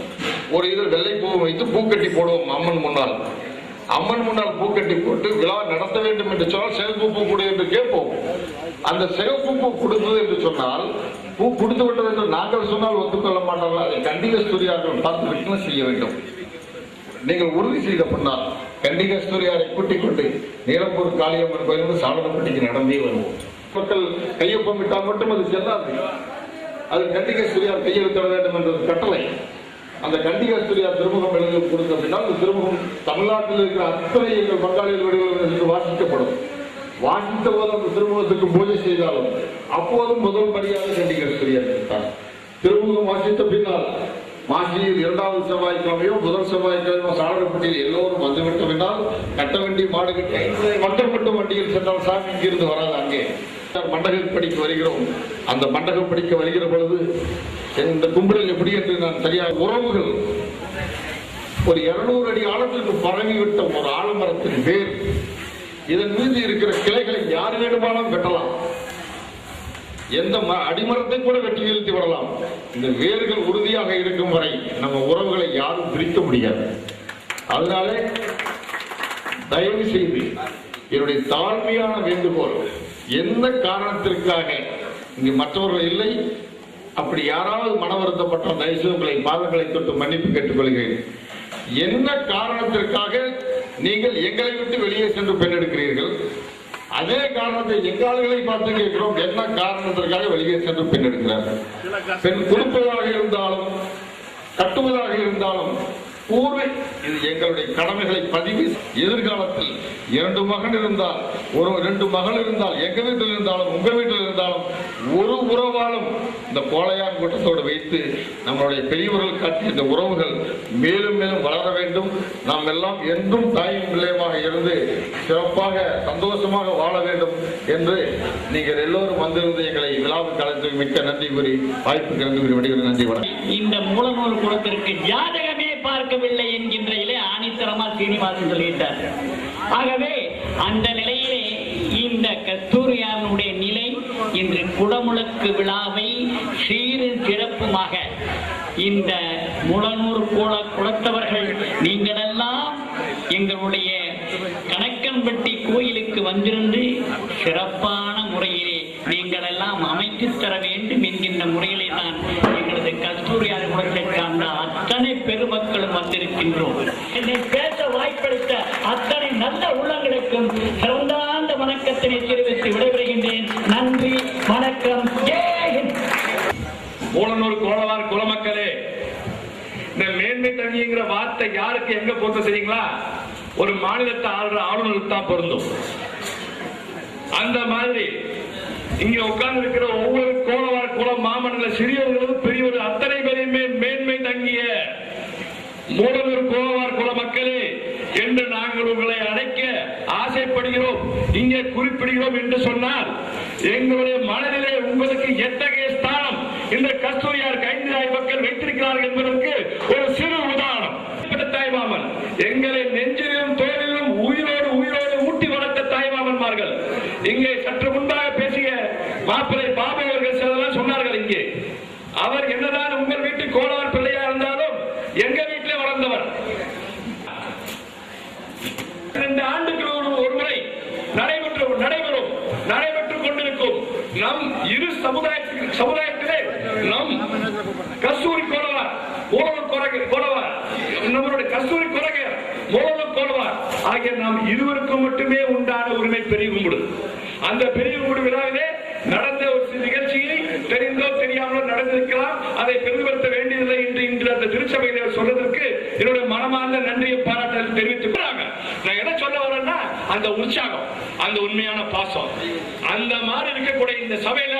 ஒரு இதழ் வெள்ளை பூவும் வைத்து பூக்கட்டி போடுவோம். அம்மன் முன்னால் பூக்கட்டி போட்டு விழா நடத்த வேண்டும் என்று சொன்னால் சிகப்பு பூ கொடு என்று கேட்போம். அந்த சிகப்பு பூ கொடுத்தது என்று சொன்னால், பூ கொடுத்து விட்டது என்று நாங்கள் சொன்னால் ஒத்துக்கொள்ள மாட்டார்கள். அதை கண்டி கஸ்தூரியார்கள் பார்த்து விட்னஸ் செய்ய வேண்டும். நீங்கள் உறுதி செய்த பின்னால் கண்டி கஸ்தூரியாரை கூட்டிக் கொண்டு நீலம்பூர் காளியம்மன் கோயிலிருந்து சாளரப்பட்டிக்கு நடந்தே வருவோம். மக்கள் கையொப்பம் விட்டால் மட்டும் அது செல்லாது. அது கண்டி கஸ்தூரியார் கையெழுத்திட வேண்டும் என்றது கட்டளை. அந்த கண்டி கஸ்தூரியார் திருமுகம் எழுதி கொடுத்த பின்னால் அந்த திருமுகம் தமிழ்நாட்டில் இருக்கிற அத்தனை எங்கள் பங்காளிகள் வீடுகளில் என்று வாசிக்கப்படும். வாசித்த போது அந்த திருமுகத்துக்கு பூஜை செய்தாலும் அப்போதும் முதல் மரியாதை கண்டி கஸ்தூரியார் இருந்தார். திருமுகம் வாசித்த பின்னால் மாசியில் 2வது செவ்வாய்க்கிழமையோ முதல் செவ்வாய்க்கிழமையோ சாளரப்பட்டியில் எல்லோரும் வந்துவிட்ட பின்னால் கட்ட வண்டி மாடு கட்டி மக்கள் மட்டும் வண்டியில் சென்றால் சாமி இங்கிருந்து வராது. அங்கே மண்டகப்படிக்கு வருகிறோம். அந்த மண்டகப்படிக்க வருகிற பொழுது இந்த கும்பிடல் எப்படி என்று நான் சரியாக உறவுகள் ஒரு 200 அடி ஆழத்திற்கு பரவிவிட்ட ஒரு ஆலமரத்தின் வேர், இதன் மீது இருக்கிற கிளைகளை யார் வேண்டுமானாலும் வெட்டலாம். எந்த அடிமரத்தை கூட வெட்டி வீழ்த்தி விடலாம். இந்த வேர்கள் உறுதியாக இருக்கும் வரை நம்ம உறவுகளை யாரும் பிரிக்க முடியாது. அதனாலே தயவு செய்து என்னுடைய தாழ்மையான வேண்டுகோள், எந்த காரணத்திற்காக இங்கு மற்றவர்கள் இல்லை, அப்படி யாராவது மன வருத்தப்பட்ட தயவுசெய்து உங்களை பாதங்களை தொட்டு மன்னிப்பு கேட்டுக்கொள்கிறேன். என்ன காரணத்திற்காக நீங்கள் எங்களை விட்டு வெளியே சென்று பெண் எடுக்கிறீர்கள்? அதே காரணத்தை எங்கால்களை பார்த்து கேட்கிறோம். என்ன காரணத்திற்காக வெளியே சென்று பெண் எடுக்கிறார்கள்? பெண் கொடுப்பதாக இருந்தாலும் கட்டுவதாக இருந்தாலும் இது எங்களுடைய கடமைகளை பதிவு. எதிர்காலத்தில் 2 மகன் இருந்தால், 2 மகள் இருந்தால், எங்க வீட்டில் இருந்தாலும் உங்க வீட்டில் இருந்தாலும் ஒரு உறவாலும் இந்த கோளையான் கூட்டத்தோடு வைத்து நம்மளுடைய பெரியவர்கள் காட்டிய இந்த உறவுகள் மேலும் மேலும் வளர வேண்டும். நாம் எல்லாம் என்றும் தாயும் பிள்ளையமாக இருந்து சிறப்பாக சந்தோஷமாக வாழ வேண்டும் என்று நீங்கள் எல்லோரும் வந்திருந்து எங்களை விழாவுக்கு அழைத்து மிக்க நன்றி கூறி வாய்ப்புக்கு நன்றி கூறி விடுகிறேன். நன்றி, வணக்கம். இந்த மூலநூல் குலத்திற்கு ஜாதகமே பார்க்கவில்லை என்கின்ற ஆணித்தரமா சீனிவாசன் சொல்லிட்டார். ஆகவே அந்த நிலையிலே இந்த கஸ்தூரியாருடைய நிலை இன்று குடமுழுக்கு விழாவை சீரும் சிறப்புமாக இந்த முளநூர் குலத்தவர்கள் நீங்களெல்லாம் எங்களுடைய கணக்கன்பட்டி கோயிலுக்கு வந்திருந்து சிறப்பான முறையிலே நீங்கள் எல்லாம் அமைத்து தர வேண்டும் என்கின்ற முறையிலே தான் எங்களது கஸ்தூரியார் குலத்தை சார்ந்த அத்தனை பெருமக்களும் வந்திருக்கின்றோம். என்னை பேச வாய்ப்பளித்த அத்தனை நல்ல உள்ளங்களுக்கும் சிறந்தாந்த வணக்கத்தினை தெரிவித்து விடைபெறுகின்றேன். நன்றி, வணக்கம். மூலநூல் கோளவார் குலமக்களே, இந்த மேன்மை தங்கிங்கிற வார்த்தை யாருக்கு எங்க பொறுத்த தெரியுங்களா? ஒரு மாநிலத்தை ஆளுற ஆளுநருக்கு தான் பொருந்தும். அந்த மாதிரி இங்க உட்கார்ந்து இருக்கிற ஒவ்வொரு கோளவார் குல மாமன்கள், சிறியவர்களும் பெரியவர்கள் அத்தனை பேரையுமே மேன்மை தங்கிய மூலநூர் கோளவார் குல மக்களே என்று நாங்கள் உங்களை அழைக்க ஆசைப்படுகிறோம், இங்கே குறிப்பிடுகிறோம் என்று சொன்னால் எங்களுடைய மனதிலே உங்களுக்கு எத்தகைய ஸ்தானம் இந்த கஸ்தூரியார் 5,000 மக்கள் வைத்திருக்கிறார்கள் என்பதற்கு ஒரு சிறு உதாரணம். தாய்மாமன் எங்களை நெஞ்சிலும் தோளிலும் உயிரோடு ஊட்டி வளர்த்த தாய்மாமன்மார்கள். இங்கே சற்று முன்பாக பேசிய மாப்பிள்ளை பாபு அவர்கள் சிலதெல்லாம் சொன்னார்கள். இங்கே அவர் என்னதான் உங்கள் வீட்டு கோளார் பிள்ளையா இருந்தாலும் எங்க வீட்டிலே வளர்ந்தவர். 2 ஆண்டுக்கு ஒரு முறை நடைபெற்றுக் கொண்டிருக்கும் நம் இரு சமுதாயத்திலே நம் கஸ்தூரி கோலவார், நம்மளுடைய கஸ்தூரி கொலகையர், கோலவார் ஆகிய நாம் இருவருக்கும் மட்டுமே உண்டான உரிமை பெரிய கும்பிடு. அந்த பெரிய கும்பிடு விழாவிலே நடந்த ஒரு நிகழ்ச்சியை தெரிந்தோ தெரியாமலோ நடந்திருக்கலாம். அதை பெருமைப்படுத்த வேண்டியதில்லை என்று இன்று அந்த திருச்சபையில சொல்றதற்கு என்னுடைய மனமார்ந்த நன்றியை பாராட்டல் தெரிவித்துக்கிறாங்க. நான் என்ன சொல்ல வரேன்னா, அந்த உற்சாகம், அந்த உண்மையான பாசம், அந்த மாதிரி இருக்கக்கூடிய இந்த சபையில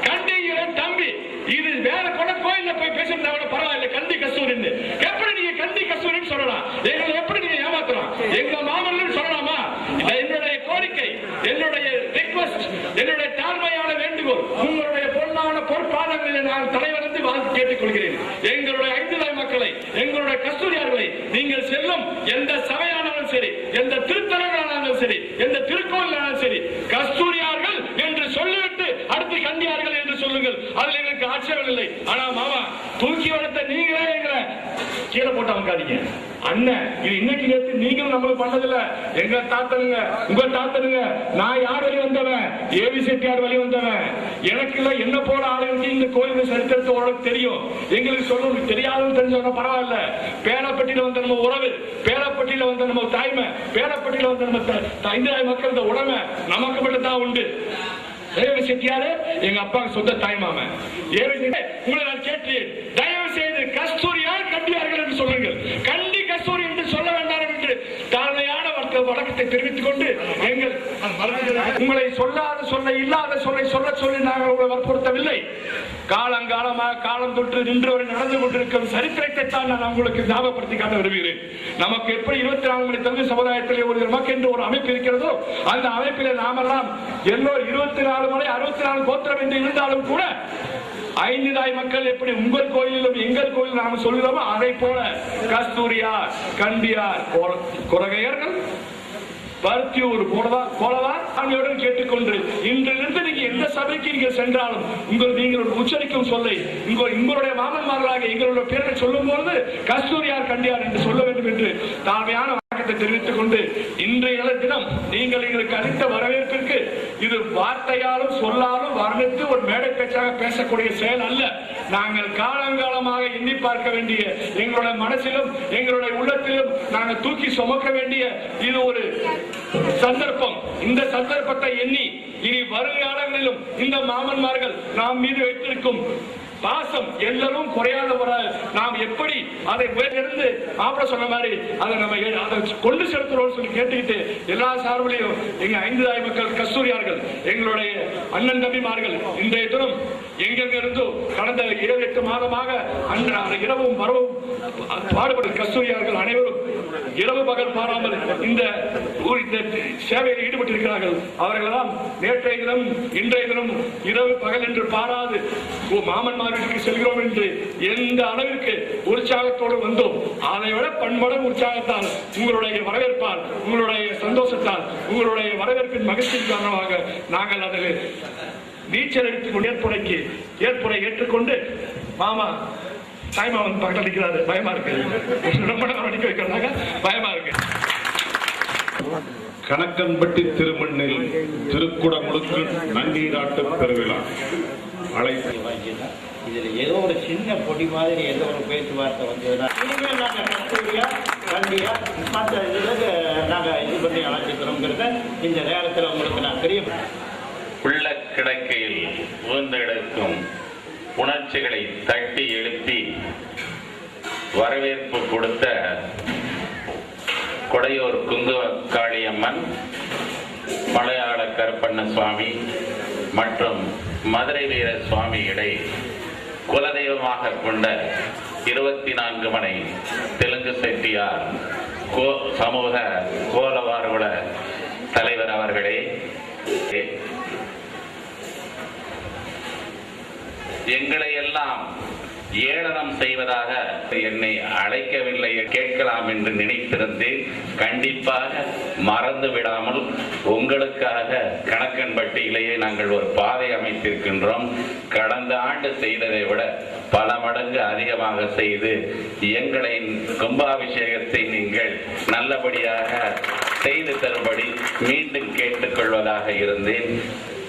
கண்டிங்கிற தம்பி இது வேற கொண்ட கோயில்ல போய் பேசுறதா கூட பரவாயில்ல. கண்டி கஸ்தூரின்னு எப்படி நீங்க கண்டி கஸ்தூரின்னு சொல்லலாம்? எங்களை எப்படி நீங்க ஏமாத்தலாம்? எங்க மாமல்லன்னு சொல்லலாமா? என்னுடைய கோரிக்கை, என்னுடைய ரிக்வெஸ்ட், என்னுடைய தாழ்மையான வேண்டுகோள், உங்களுடைய பொன்னான பொற்பாதங்களில் நான் தலைவரந்து வாழ்த்து கேட்டுக் கொள்கிறேன். எங்களுடைய 5 மக்களை, எங்களுடைய கஸ்தூரியார்களை நீங்கள் செல்லும் எந்த சபையானாலும் சரி, எந்த திருத்தலங்களானாலும் சரி, எந்த திருக்கோயிலானாலும் சரி, கஸ்தூரியார்கள் என்று சொல்லிவிட்டு அடுத்து கண்டியார்கள் என்று சொல்லுங்கள். அதில் எங்களுக்கு ஆட்சேபம் இல்லை. ஆனா மாமா, தூக்கி வளர்த்த நீங்களே எங்களை கீழே போட்டு அமக்காதீங்க. அண்ணன் இது இன்னைக்கு நேற்று நீங்களும் நம்மளுக்கு பண்ணதில்ல. எங்க தாத்தனுங்க, உங்க தாத்தனுங்க, நான் யார் வழி வந்தவன்? ஏவி செட்டியார் வழி வந்தவன். எனக்கு இல்ல என்ன போல ஆளுங்களுக்கு இந்த கோயில் சரித்திரத்தை உனக்கு தெரியும். எங்களுக்கு சொல்லணும், தெரியாதுன்னு தெரிஞ்சவங்க பரவாயில்ல. பேரப்பட்டியில வந்த நம்ம உறவு, பேரப்பட்டியில வந்த நம்ம தாய்மை, பேரப்பட்டியில வந்த நம்ம 5 மக்கள் உடமை நமக்கு மட்டும் தான் உண்டு. ஏவி செட்டியாரு எங்க அப்பாவுக்கு சொந்த தாய்மாமன். ஏவி செட்டியார் உங்களை நான் கேட்டேன், தயவு செய்து கஸ்தூரியார் கண்டியார்கள் என்று சொல்லுங்கள். கண்டி கஸ்தூரி என்று சொல்ல வேண்டாம் என்று தாழ்மையான வழக்கத்தை தெரிவித்துக் கொண்டு எங்கள் உங்களை சொல்லாத சொல்ல இல்லாத சொல்ல சொல்லி நாங்கள் உங்களை வற்புறுத்தவில்லை. காலங்காலமாக காலம் தொற்று நின்று வரை நடந்து கொண்டிருக்கும் சரித்திரத்தை தான் நான் உங்களுக்கு ஞாபகப்படுத்தி காட்ட விரும்புகிறேன். நமக்கு எப்படி 24 மணி தமிழ் சமுதாயத்திலே ஒரு நமக்கு என்று ஒரு அமைப்பு இருக்கிறதோ, அந்த அமைப்பிலே நாமெல்லாம் எல்லோரும் 24 மணி 64 கோத்திரம் என்று இருந்தாலும் கூட 5 தாய் மக்கள் எப்படி உங்கள் கோயிலிலும் எங்கள் கோயிலும் நாம சொல்கிறோமோ அதை போல கஸ்தூரியார், கண்டியார், கொரகையர்கள், பருத்தியூர், கோலவார் ஆகியோருடன் கேட்டுக்கொண்டு இன்றிலிருந்து நீங்க எந்த சபைக்கு நீங்க சென்றாலும் நீங்கள் உச்சரிக்கும் சொல்லை உங்களுடைய மாமன்மார்களாக எங்களுடைய பேரை சொல்லும் போது கஸ்தூரியார், கண்டியார் என்று சொல்ல வேண்டும் என்று தாழ்மையான தெரிவித்துக் கொண்டு இன்றைய தினம் நீங்கள் எங்களுக்கு அளித்த வரவேற்பிற்கு இது வார்த்தையாலும் சொல்லாலும் வர்ணித்து ஒரு மேடை பேச்சாக பேசக்கூடிய செயல் அல்ல. நாங்கள் காலங்காலமாக எண்ணி பார்க்க வேண்டிய, எங்களுடைய மனசிலும் எங்களுடைய உள்ளத்திலும் நாங்கள் தூக்கி சுமக்க வேண்டிய இது ஒரு சந்தர்ப்பம். இந்த சந்தர்ப்பத்தை எண்ணி இனி வருங்காலங்களிலும் இந்த மாமன்மார்கள் நாம் மீது வைத்திருக்கும் பாசம் எல்லாரும் குறையாத நாம் எப்படி அதை உயர்ந்து மாப்பிள சொன்ன மாதிரி அதை நம்ம அதை கொண்டு செலுத்துறோம் சொல்லி கேட்டுக்கிட்டு எல்லா சார்பிலையும் எங்க 5 தாய் மக்கள் கஸ்தூரியார்கள், எங்களுடைய அண்ணன் தம்பிமார்கள் இன்றைய தினம் எங்கெங்க இருந்தோ கடந்த 7-8 மாதமாக இரவும் வரவும் பாடுபடும் கஸ்தூரியார்கள் அனைவரும் இரவு பகல் பாராமல் இந்த சேவையில் ஈடுபட்டிருக்கிறார்கள். அவர்களெல்லாம் நேற்றைய தினம் இன்றைய தினம் இரவு பகல் என்று பாராது மாமன்மார்களுக்கு செல்கிறோம் என்று எந்த அளவிற்கு உற்சாகத்தோடு வந்தோம், அதை விட பன்மடங்கு உற்சாகத்தால், உங்களுடைய வரவேற்பால், உங்களுடைய சந்தோஷத்தால், உங்களுடைய வரவேற்பின் மகிழ்ச்சியின் காரணமாக நாங்கள் அதில் நீச்சல் அடித்துக் ஏற்புரை ஏற்றுக்கொண்டு மாமா தாய்மாமன் பக்கத்தில் அடிக்கிறாரு. பயமா இருக்கு, ரொம்ப நேரம் அடிக்க வைக்கிறாங்க, பயமா இருக்கு. கணக்கன்பட்டி திருமண்ணில் திருக்குடமுழுக்கு நன்னீராட்டு பெருவிழா இதுல ஏதோ ஒரு சின்ன பொடி மாதிரி ஏதோ ஒரு பேச்சுவார்த்தை வந்ததுன்னா இனிமேல் நாங்க கஸ்தூரியா, கண்டியா மற்ற இதுக்கு நாங்க இது பண்ணி அழைச்சிக்கிறோங்கிறத இந்த நேரத்தில் உங்களுக்கு நான் தெரியப்படுறேன். உள்ள கிடக்கையில் உயர்ந்தெடுக்கும் உணர்ச்சிகளை தட்டி எழுப்பி வரவேற்பு கொடுத்த கொடையூர் குங்குமக்காளியம்மன், மலையாள கருப்பண்ண சுவாமி மற்றும் மதுரை வீர சுவாமி இடை குலதெய்வமாக கொண்ட 24 மணி தெலுங்கு செட்டியார் சமூக கோலவார்குல தலைவர் அவர்களே, எங்களை எல்லாம் ஏளனம் செய்வதாக என்னை அழைக்கவில்லை, கேட்கலாம் என்று நினைத்திருந்தேன். கண்டிப்பாக மறந்து விடாமல் உங்களுக்காக கணக்கன்பட்டியிலேயே நாங்கள் ஒரு பாதை அமைத்திருக்கின்றோம். கடந்த ஆண்டு செய்ததை விட பல மடங்கு அதிகமாக செய்து எங்களின் கும்பாபிஷேகத்தை நீங்கள் நல்லபடியாக செய்து தரும்படி மீண்டும் கேட்டுக்கொள்வதாக இருந்தேன்.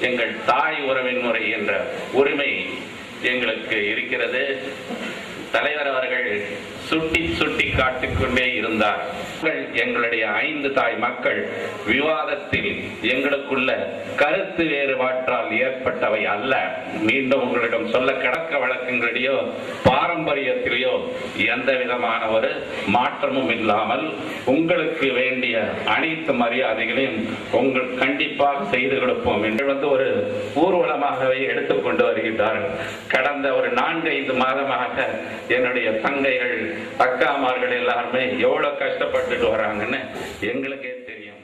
எங்கள் தாய் உறவின் முறை என்ற உரிமை எங்களுக்கு இருக்கிறது. தலைவர் அவர்கள் சுட்டி சுட்டி காட்டிக்கொண்டே இருந்தார். எங்களுடைய 5 தாய் மக்கள் விவாதத்தில் எங்களுக்குள்ள கருத்து வேறுபாட்டால் ஏற்பட்டவை அல்ல. மீண்டும் உங்களிடம் சொல்ல கணக்க வழக்கங்களிலேயோ பாரம்பரியத்திலேயோ எந்த விதமான ஒரு மாற்றமும் இல்லாமல் உங்களுக்கு வேண்டிய அனைத்து மரியாதைகளையும் உங்கள் கண்டிப்பாக செய்து கொடுப்போம் என்று ஒரு ஊர்வலமாகவே எடுத்துக்கொண்டு வருகின்றார்கள். கடந்த ஒரு 4-5 மாதமாக என்னுடைய தங்கைகள் அக்காமார்கள் எல்லாருமே எவ்வளவு கஷ்டப்பட்டுட்டு வராங்கன்னு எங்களுக்கே தெரியும்.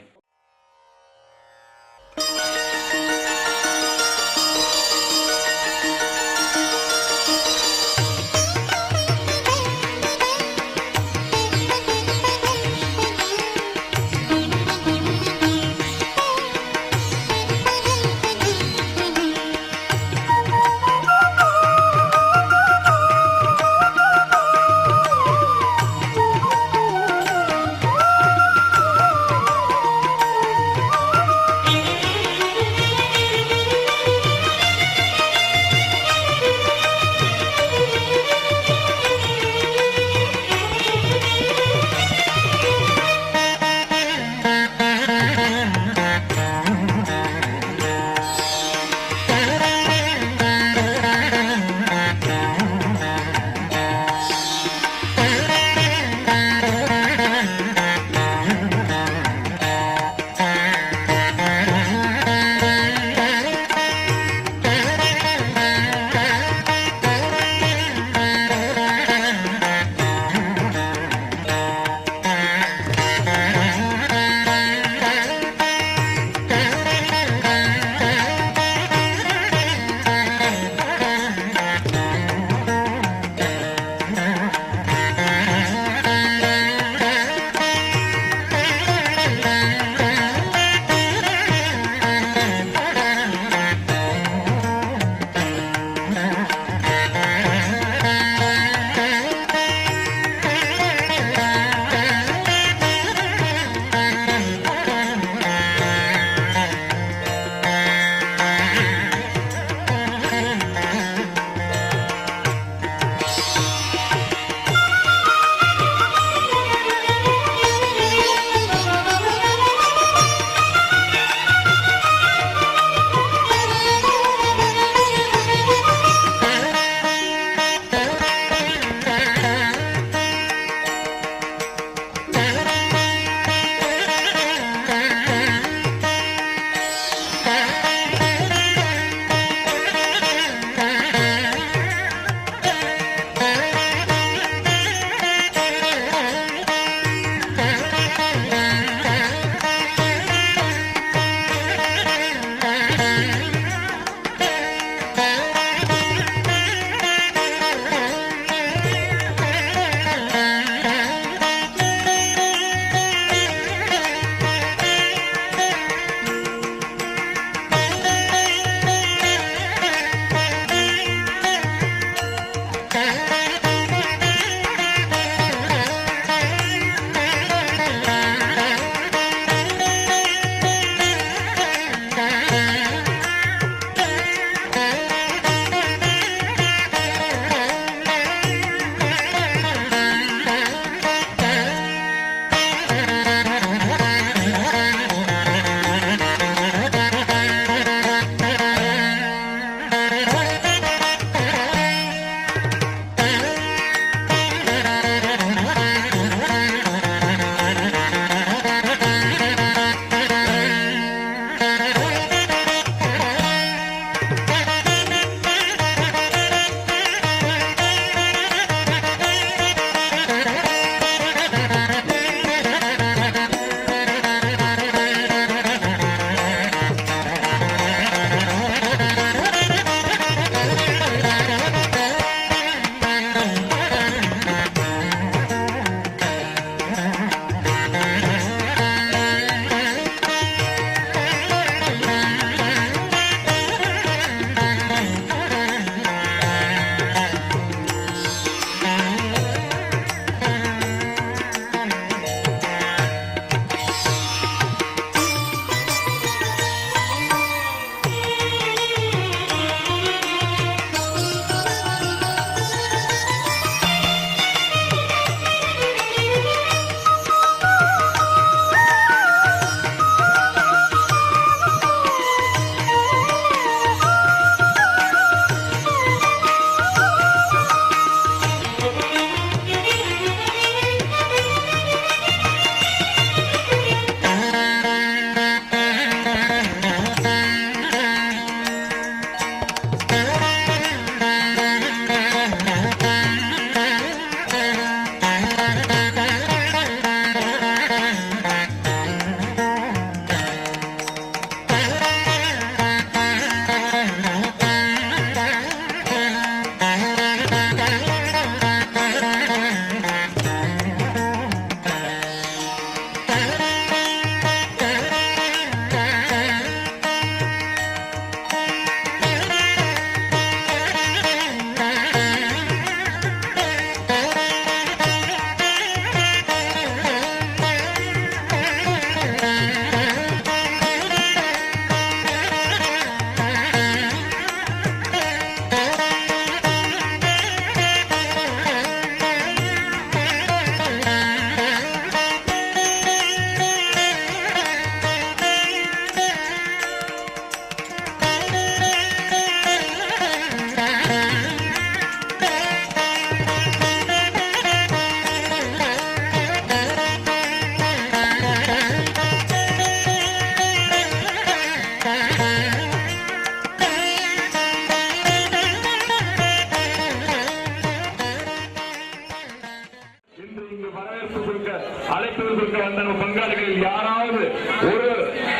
வாழ்த்து கொடுக்க வந்த பங்காளிகளில் யாராவது ஒரு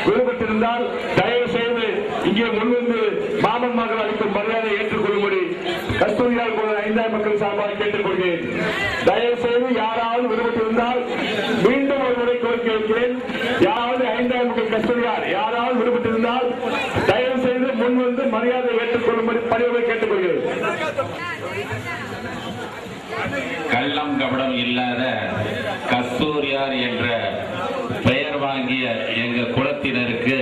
விருப்பத்திருந்தால் தயவு செய்து இங்கே முன்வந்து மாமன் மகள் அளிக்கும் மரியாதை ஏற்றுக்கொள்ளும்படி கஸ்தூரியார் குழு 5ஆம் மக்கள் சார்பாக கேட்டுக்கொள்கிறேன். தயவு செய்து யாராவது விருப்பத்திருந்தால் மீண்டும் ஒரு முறை கோரிக்கை வைக்கிறேன். யாராவது 5ஆம் மக்கள் கஸ்தூரியார் யாராவது விருப்பத்திருந்தால் தயவு செய்து முன்வந்து மரியாதை ஏற்றுக்கொள்ளும்படி பணியோடு கேட்டுக்கொள்கிறேன். கள்ளம் கபடம் இல்லாத கஸ்தூரியார் என்ற பெயர் வாங்கிய எங்க குலத்தினருக்கு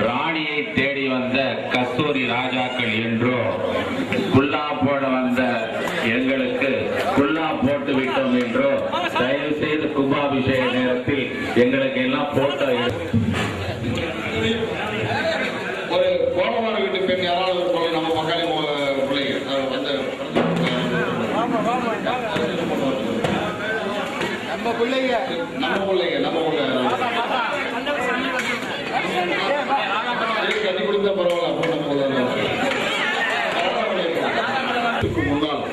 ராணியை தேடி வந்த கஸ்தூரி ராஜாக்கள் என்றோ, குல்லா போட வந்த எங்களுக்கு குல்லா போட்டு விட்டோம் என்றோ தயவு செய்து கும்பாபிஷேக நேரத்தில் எங்களுக்கு எல்லாம் போட்டோ ஒரு கோணவார வீட்டு பெண் யாராவது நம்ம மக்காளி பிள்ளைங்க அந்த நம்ம பிள்ளைங்க கட்டி கொடுத்த பரவாயில்ல. முன்னால்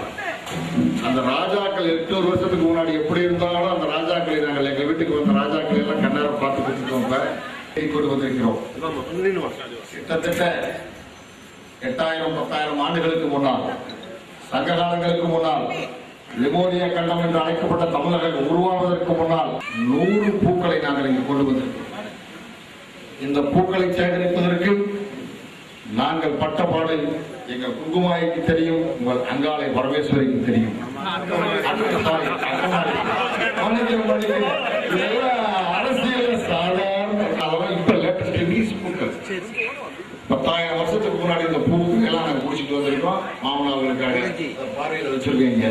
அந்த ராஜாக்கள் 800 வருஷத்துக்கு முன்னாடி எப்படி இருந்தாலும் அந்த ராஜாக்களை நாங்கள் எங்க வீட்டுக்கு வந்த ராஜாக்களை எல்லாம் கண்ணார பார்த்து கொடுத்துருக்கோம், கொண்டு வந்திருக்கிறோம். கிட்டத்தட்ட 8000-10,000 ஆண்டுகளுக்கு முன்னால், சங்க காலங்களுக்கு முன்னால், லிமோனியா கண்டம் என்று அழைக்கப்பட்ட தமிழர்கள் உருவாவதற்கு முன்னால் 100 பூக்களை நாங்கள் இங்கு கொண்டு வந்திருக்கிறோம். இந்த பூக்களை சேகரிப்பதற்கு நாங்கள் பட்டபாடு எங்கள் குங்குமாய்க்கு தெரியும், உங்கள் அங்காளை பரமேஸ்வரிக்கு தெரியும். அரசியல் சாதாரண இப்ப லேட்டஸ்ட் பூக்கள் 10,000 வருஷத்துக்கு முன்னாடி இந்த பூக்கு எல்லாம் நாங்கள் குடிச்சிட்டு வந்திருக்கோம். மாமனார்களுக்காக பாறையில் வச்சிருக்கீங்க.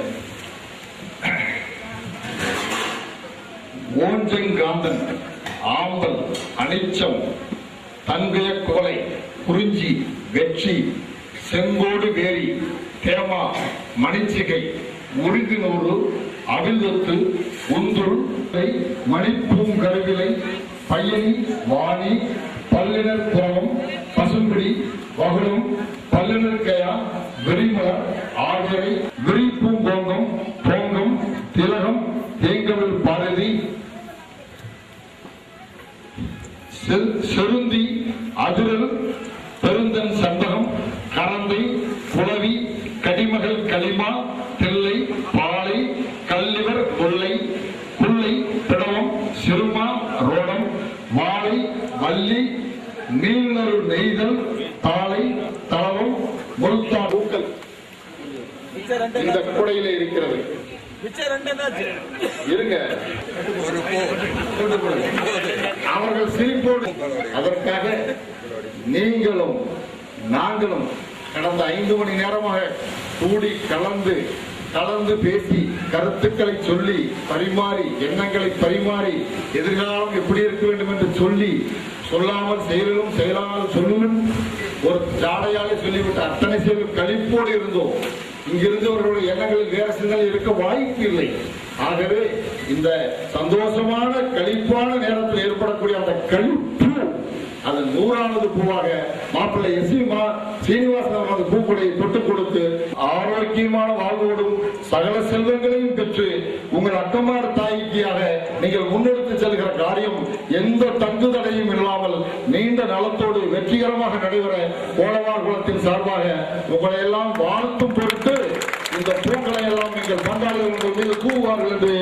ஓஞ்சங்காந்தன், ஆம்பல், அனிச்சம், தங்கைய கோலை, குறிஞ்சி, வெற்றி, செங்கோடு வேரி, தேமா, மணிச்சிகை, முருகினூறு, அவிழ்தத்து, உந்துள், மணிப்பூங்கருவிலை, பையனி, வாணி, பல்லினர் புறவம், பசும்பிடி, வகுளம், பல்லினர் கயா, வெறிமலர், ஆகியவை, விரிப்பூங்கோங்கம், போங்கம், திலகம், தேங்கவில் பாரதி, செருந்தி, அதிரல், பெருந்தன் சண்பகம், கரந்தை, குளவி, கடிமகள் களிமா, தில்லை, பாலை, கல்லிவர், கொல்லை, புல்லை, பிடவம், சிறுமா, ரோடம், வாழை, வள்ளி, நீர்நறு நெய்தல், தாளை, தளவம், முருத்தா பூக்கள் இந்த கூடையிலே இருக்கிறது. இருங்க, அவர்கள் சிரிப்போடு. அதற்காக நீங்களும் நாங்களும் கடந்த 5 மணி நேரமாக கூடி கலந்து பேசி கருத்துக்களை சொல்லி பரிமாறி எண்ணங்களை பரிமாறி எதிர்காலம் எப்படி இருக்க வேண்டும் என்று சொல்லி சொல்லாமல் செயலிலும் செயலாமல் சொல்லிலும் ஒரு ஜாடையாலே சொல்லிவிட்டு அத்தனை செயலும் கழிப்போடு இருந்தோம். இங்கிருந்தவர்களுடைய எண்ணங்களில் வேற சிந்தனை இருக்க வாய்ப்பு இல்லை. ஆகவே இந்த சந்தோஷமான கழிப்பான நேரத்தில் ஏற்படக்கூடிய அந்த கழிப்பு அது 100வது பூவாக மாப்பிள்ளை சீனிவாசன் அவரது பூக்குடையை தொட்டுக் கொடுத்து ஆரோக்கியமான வாழ்வோடும் சகல செல்வங்களையும் பெற்று உங்கள் அக்கமார் தாய்க்கியாக நீங்கள் முன்னெடுத்து செல்கிற காரியம் எந்த தங்கு தடையும் இல்லாமல் நீண்ட நலத்தோடு வெற்றிகரமாக நடைபெற கோலவார் குலத்தின் சார்பாக உங்களை எல்லாம் வாழ்த்தும் பொருட்டு இந்த பூக்களை எல்லாம் எங்கள் பங்காளிகள் உங்கள் மீது தூவார்கள் என்று